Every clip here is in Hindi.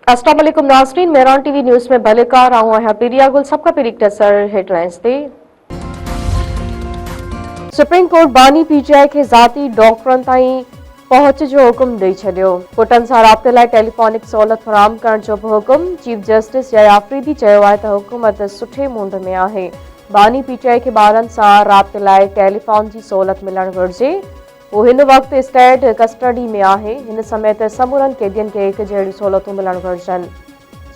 अस्सलाम वालेकुम नाज़रीन, मेहरान टीवी न्यूज़ में भलेकार आऊं है प्रिया गुल। सबका पहिरीं नज़र हेडलाइंस ते। सुप्रीम कोर्ट बानी पीटीआई के ज़ाती डॉक्टरनि ताईं पहुच जो हुकुम ॾेई छॾियो। पुटनि सां राब्ते लाइ टेलीफोनिक सहूलियत फराहम करण जो बि हुकुम। चीफ जस्टिस जय आफरीदी चयो आहे त हुकूमत सुठे मूंड में आहे। बानी पीटीआई खे ॿारनि सां राब्ते लाइ टेलीफोन जी सहूलियत मिलणु घुरिजे। वो हिन वक्त स्टेट कस्टडी में आहे। हिन समय ते समूरनि कैदियुनि खे हिकु जहिड़ी सहूलियतूं मिलणु घुरिजनि।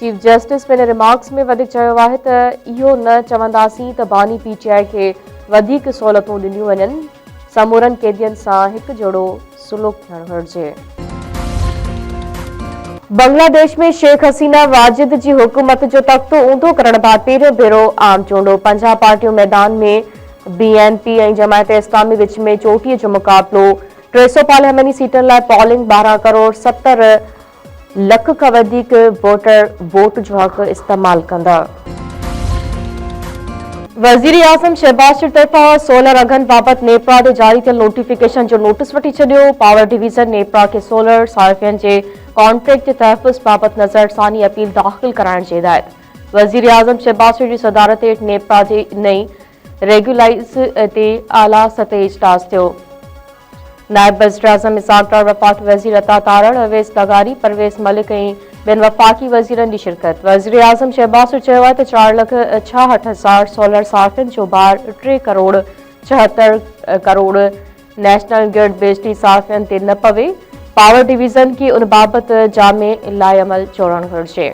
चीफ जस्टिस पंहिंजे रिमार्क्स में वधीक चयो आहे त इहो न चवंदासीं त बानी पीटीआई खे वधीक सहूलियतूं ॾिनियूं वञनि। समूरनि कैदियुनि सां हिकु जहिड़ो सुलूक थियणु घुरिजे। बांग्लादेश में शेख हसीना वाजिद जी हुकूमत जो तख़्तो ऊंधो करण बाद पहिरियों भेरो आम चूंडो। 50 पार्टियूं मैदान में। बीएनपी ऐं जमायत इस्लामी विच में चोटीअ जो मुक़ाबिलो। 300 पार्लियामेंटी सीटनि लाइ पॉलिंग। 12 करोड़ 70 लख खां वधीक वोटर वोट जो हक़ इस्तेमाल कंदा। वज़ीर आज़म शहबाज शरीफ़ तरफ़ां 16 अघनि बाबति नेपरा ते जारी थियल नोटिफिकेशन जो नोटिस वठी छॾियो। पावर डिवीज़न नेपरा खे सोलर सार्फियन जे कॉन्ट्रैक्ट जे तहफ़्फ़ुज़ बाबति नज़रसानी अपील दाख़िल कराइण जी हिदायत। वज़ीर आज़म शहबाज शरीफ़ जी सदारत हेठि नेपरा जी नई रेगुलाइज़ ते आला सतह इजलास थियो। नायब वज़ीर आज़म इसाक डार, वफ़ाक़ी वज़ीर अता तारड़, अवैस लगारी, परवेज़ मलिक ऐं ॿियनि वफ़ाक़ी वज़ीरनि जी शिरकत। वज़ीर आज़म शहबाज शरीफ़ चयो आहे त 4,66,000 सोलर सार्फिन जो भार 3 करोड़ 76 करोड़ नेशनल ग्रिड बिजली सार्फिन ते न पवे। पावर डिवीज़न खे उन बाबति जामे लाइ अमल जोड़णु घुरिजे।